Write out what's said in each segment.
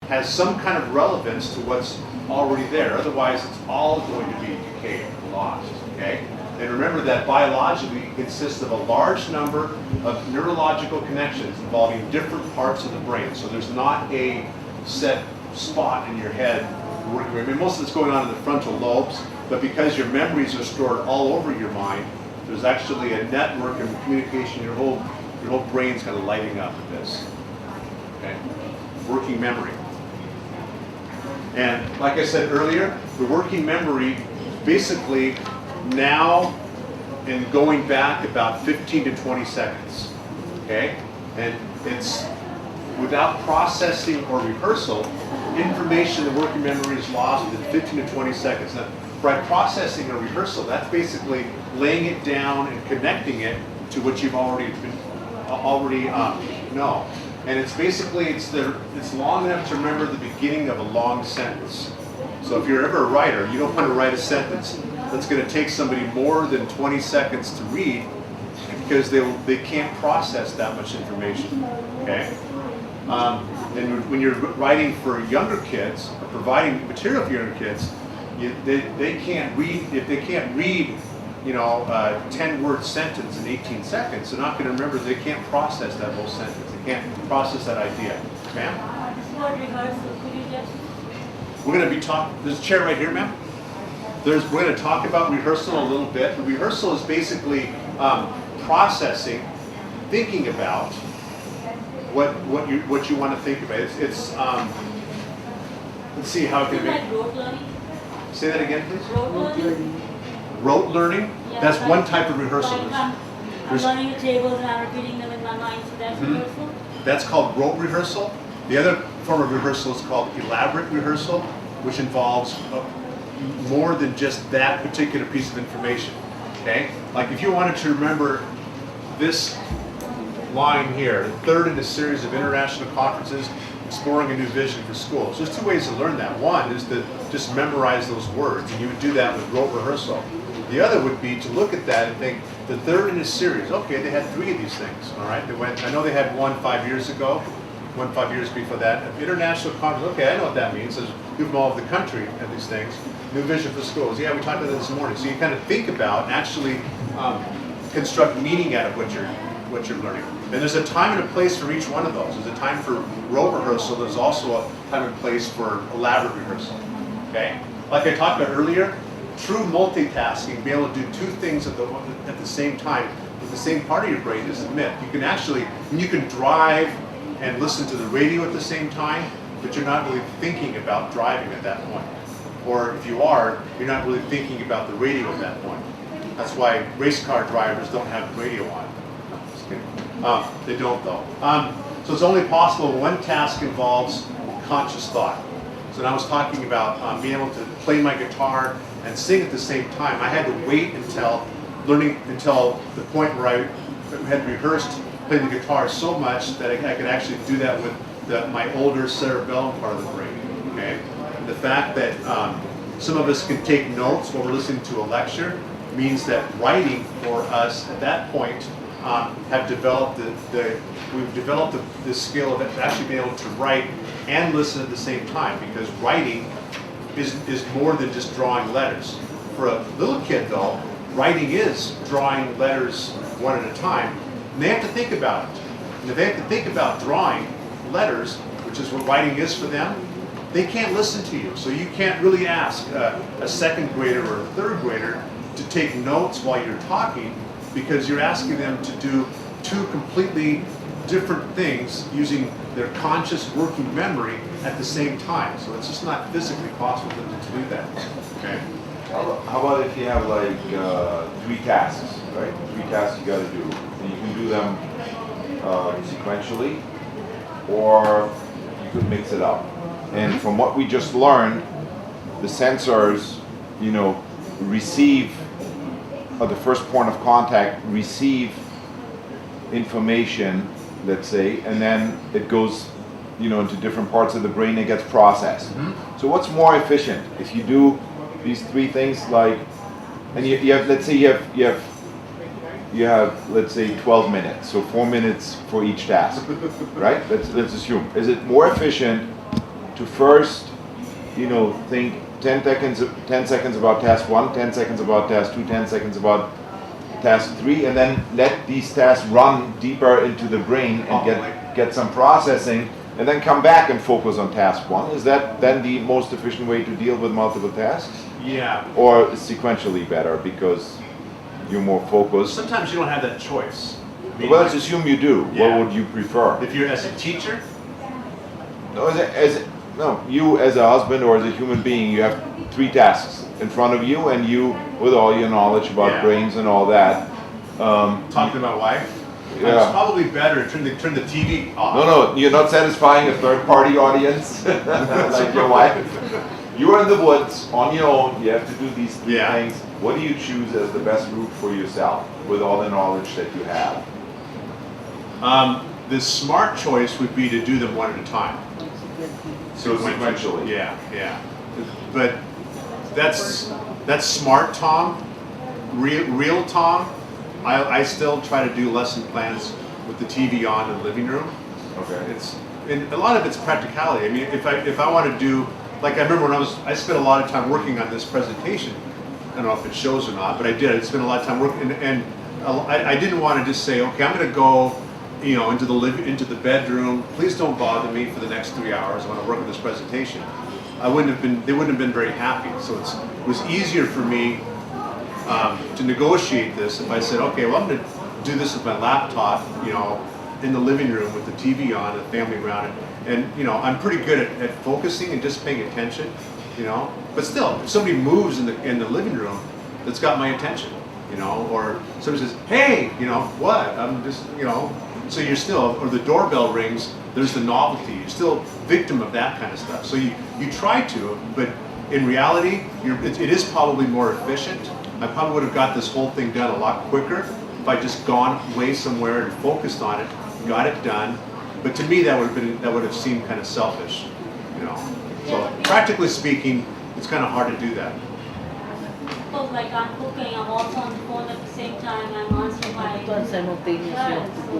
has some kind of relevance to what's already there. Otherwise, it's all going to be decayed and lost, okay? And remember that biologically it consists of a large number of neurological connections involving different parts of the brain. So there's not a set spot in your head. I mean, most of it's going on in the frontal lobes, but because your memories are stored all over your mind, there's actually a network of communication. Your whole brain's kind of lighting up with this. Okay, working memory. And like I said earlier, the working memory basically now and going back about 15 to 20 seconds. Okay, and it's without processing or rehearsal, information in the working memory is lost within 15 to 20 seconds. Now, by processing or rehearsal, that's basically laying it down and connecting it to what you've already know. And it's basically, it's long enough to remember the beginning of a long sentence. So if you're ever a writer, you don't want to write a sentence that's going to take somebody more than 20 seconds to read because they can't process that much information. Okay? And when you're writing for younger kids, or providing material for younger kids, they can't read. If they can't read, a 10-word sentence in 18 seconds, they're not going to remember. They can't process that whole sentence. They can't process that idea. Ma'am? Before rehearsal, could you just... We're going to be talking. There's a chair right here, ma'am. We're going to talk about rehearsal a little bit. The rehearsal is basically processing, thinking about what you want to think about. It's let's see how it can be. Like rote learning? Say that again, please. Rote learning? Rote learning? Yeah, That's like- one type of rehearsal. Like I'm learning the tables and I'm repeating them in my mind, so that's rehearsal? That's called rote rehearsal. The other form of rehearsal is called elaborate rehearsal, which involves more than just that particular piece of information. Okay? Like if you wanted to remember this line here, the third in a series of international conferences exploring a new vision for schools. There's two ways to learn that. One is to just memorize those words, and you would do that with rote rehearsal. The other would be to look at that and think, the third in a series, okay, they had 3 of these things, all right? I know they had one 5 years ago, one 5 years before that. International conference, okay, I know what that means. There's people from all over the country at these things. New vision for schools, yeah, we talked about that this morning. So you kind of think about and actually construct meaning out of what you're learning. And there's a time and a place for each one of those. There's a time for rote rehearsal. There's also a time and place for elaborate rehearsal. Okay? Like I talked about earlier, true multitasking, being able to do 2 things at the same time with the same part of your brain is a myth. You can drive and listen to the radio at the same time, but you're not really thinking about driving at that point. Or if you are, you're not really thinking about the radio at that point. That's why race car drivers don't have the radio on. They don't though. So it's only possible when one task involves conscious thought. So when I was talking about being able to play my guitar and sing at the same time, I had to wait until the point where I had rehearsed playing the guitar so much that I could actually do that with my older cerebellum part of the brain. Okay, and the fact that some of us can take notes while we're listening to a lecture means that writing for us at that point have developed we've developed the skill of actually being able to write and listen at the same time, because writing is more than just drawing letters. For a little kid though, writing is drawing letters one at a time, and they have to think about it. And if they have to think about drawing letters, which is what writing is for them, they can't listen to you. So you can't really ask a second grader or a third grader to take notes while you're talking, because you're asking them to do 2 completely different things using their conscious working memory at the same time. So it's just not physically possible for them to do that. Okay. How about if you have like 3 tasks, right? 3 tasks you got to do, and you can do them sequentially, or you could mix it up. And from what we just learned, the sensors, receive, or the first point of contact, receive information, let's say, and then it goes, into different parts of the brain and gets processed. Mm-hmm. So what's more efficient if you do these 3 things, like, and you have, let's say you have, let's say 12 minutes, so 4 minutes for each task, right? Let's assume. Is it more efficient to first, think 10 seconds about task 1, 10 seconds about task 2, 10 seconds about task 3, and then let these tasks run deeper into the brain and get some processing, and then come back and focus on task 1. Is that then the most efficient way to deal with multiple tasks? Yeah. Or is sequentially better because you're more focused? Sometimes you don't have that choice. I mean, Well, let's assume you do. Yeah. What would you prefer? if you're as a teacher, No, no, you as a husband or as a human being, you have 3 tasks in front of you, and you, with all your knowledge about Yeah. brains and all that. talking to my wife, Yeah. it's probably better to turn the TV off. No, you're not satisfying a third-party audience like your wife. You are in the woods on your own. You have to do these 3 Yeah. things. What do you choose as the best route for yourself with all the knowledge that you have? The smart choice would be to do them one at a time. So sequentially. Yeah. But that's smart, Tom. Real Tom. I still try to do lesson plans with the TV on in the living room. Okay. And a lot of it's practicality. I mean, if I want to do, like I remember when I spent a lot of time working on this presentation. I don't know if it shows or not, but I did. I spent a lot of time working, and I didn't want to just say, okay, I'm going to go, into the bedroom. Please don't bother me for the next 3 hours. I want to work on this presentation. They wouldn't have been very happy. So it was easier for me to negotiate this if I said, okay, well, I'm going to do this with my laptop, in the living room with the TV on, and the family around it. And, I'm pretty good at focusing and just paying attention, But still, if somebody moves in the living room, that's got my attention, or somebody says, hey, what? I'm just, so you're still, or the doorbell rings, there's the novelty. You're still victim of that kind of stuff. So you try to, but in reality, it is probably more efficient. I probably would have got this whole thing done a lot quicker if I just gone away somewhere and focused on it, got it done. But to me, that would have seemed kind of selfish, So practically speaking, it's kind of hard to do that. Because like I'm cooking, I'm also on the phone at the same time, I'm answering my Simultaneously. friends, so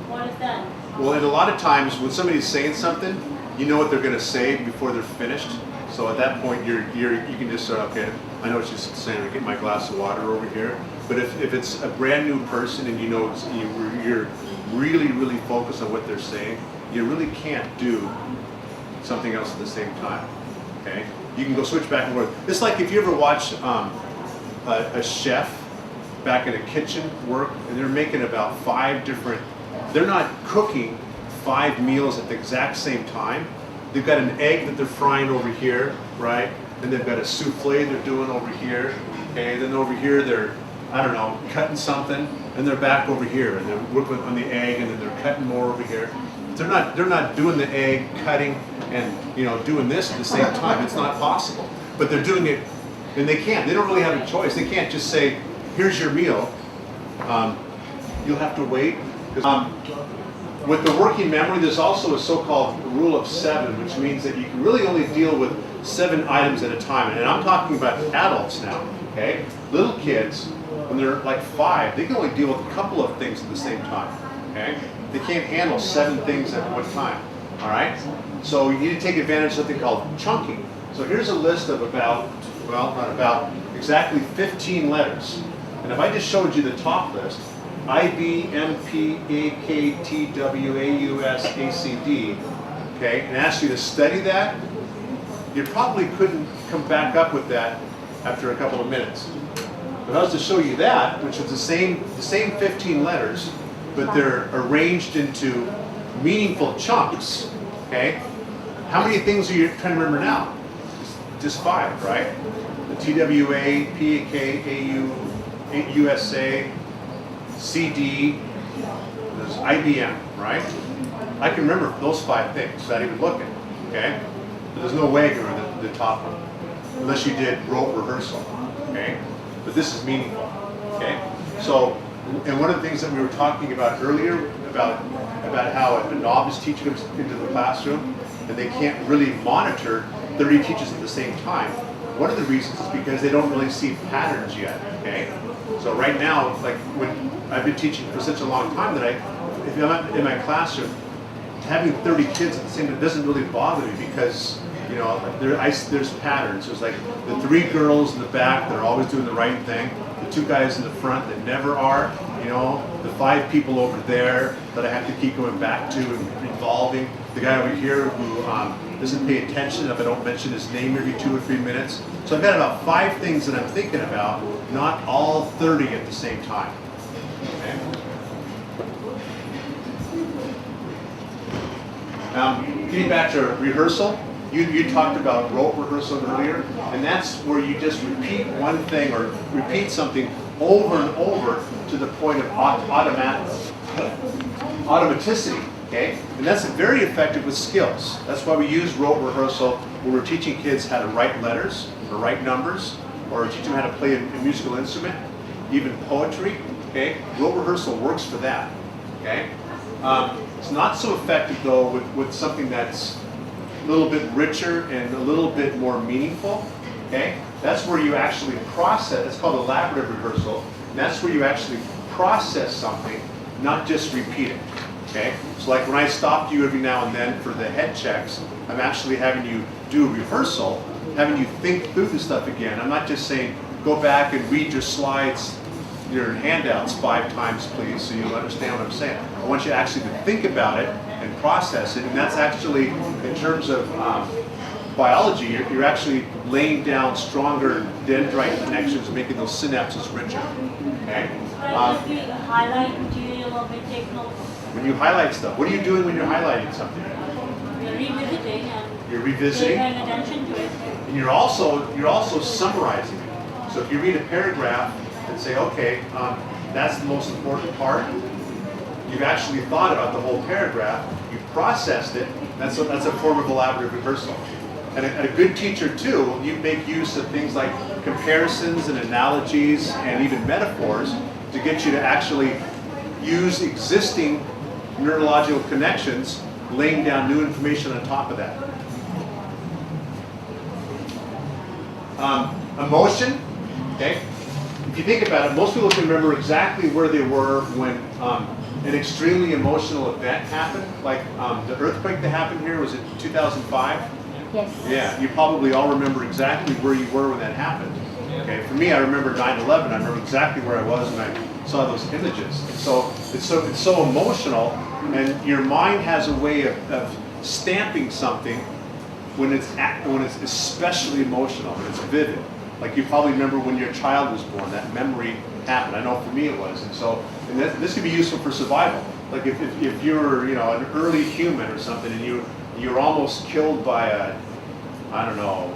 what is that? Well, and a lot of times when somebody's saying something, you know what they're going to say before they're finished. So at that point, you can just say, okay, I know what she's saying. I get my glass of water over here. But if it's a brand new person and you're really, really focused on what they're saying, you really can't do something else at the same time. Okay, you can go switch back and forth. It's like if you ever watch a chef back in a kitchen work, and they're making about 5 different. They're not cooking 5 meals at the exact same time. They've got an egg that they're frying over here, right? And they've got a souffle they're doing over here. Okay, then over here they're, I don't know, cutting something, and they're back over here, and they're working on the egg, and then they're cutting more over here. They're not doing the egg, cutting, and doing this at the same time. It's not possible. But they're doing it, and they can't. They don't really have a choice. They can't just say, "Here's your meal." You'll have to wait. With the working memory, there's also a so-called rule of 7, which means that you can really only deal with 7 items at a time. And I'm talking about adults now. Okay, little kids, when they're like 5, they can only deal with a couple of things at the same time. Okay, they can't handle 7 things at one time. All right, so you need to take advantage of something called chunking. So here's a list of exactly 15 letters. And if I just showed you the top list, I, B, M, P, A, K, T, W, A, U, S, A, C, D, okay, and asked you to study that, you probably couldn't come back up with that after a couple of minutes. But if I was to show you that, which is the same 15 letters, but they're arranged into meaningful chunks, okay? How many things are you trying to remember now? Just 5, right? The TWA, PAK, AU, USA, CD, there's IBM, right? I can remember those 5 things without even looking, okay? But there's no way I can remember the top one, unless you did rote rehearsal, okay? But this is meaningful, okay? So, and one of the things that we were talking about earlier, about how a novice teacher comes into the classroom and they can't really monitor 30 teachers at the same time. One of the reasons is because they don't really see patterns yet, okay? So right now, like when I've been teaching for such a long time that if I'm in my classroom having 30 kids at the same time doesn't really bother me because, you know, there's patterns. There's like the 3 girls in the back that are always doing the right thing, the 2 guys in the front that never are, you know, the 5 people over there that I have to keep going back to and involving, the guy over here who doesn't pay attention if I don't mention his name every 2 or 3 minutes. So I've got about 5 things that I'm thinking about, not all 30 at the same time. Okay? Getting back to rehearsal, you talked about rote rehearsal earlier, and that's where you just repeat one thing or repeat something over and over to the point of automaticity, okay? And that's very effective with skills. That's why we use rote rehearsal when we're teaching kids how to write letters or write numbers or teach them how to play a musical instrument, even poetry, okay? Rote rehearsal works for that, okay? It's not so effective though with something that's a little bit richer and a little bit more meaningful, okay? That's where you actually process, it's called elaborative rehearsal, and that's where you actually process something, not just repeat it, okay? So like when I stop you every now and then for the head checks, I'm actually having you do a rehearsal, having you think through the stuff again. I'm not just saying, go back and read your slides, your handouts 5 times, please, so you'll understand what I'm saying. I want you actually to think about it and process it, and that's actually, in terms of biology, you're actually laying down stronger dendrite connections, making those synapses richer. Okay? If you highlight material or we take notes, When you highlight stuff, what are you doing when you're highlighting something? you're revisiting and You're revisiting, paying attention to it. and you're also summarizing it. So if you read a paragraph and say, okay, that's the most important part. You've actually thought about the whole paragraph. You've processed it. That's a form of elaborative rehearsal. And a good teacher too, you make use of things like comparisons and analogies and even metaphors to get you to actually use existing neurological connections, laying down new information on top of that. Emotion, okay? If you think about it, most people can remember exactly where they were when an extremely emotional event happened, like the earthquake that happened here, was it 2005? Yes. Yeah, you probably all remember exactly where you were when that happened. Okay, for me, I remember 9/11. I remember exactly where I was when I saw those images. And so it's so emotional, and your mind has a way of stamping something when it's especially emotional, when it's vivid. Like you probably remember when your child was born, that memory happened. I know for me it was. And so, this could be useful for survival. Like if you're, you know, an early human or something, and you're almost killed by a, I don't know,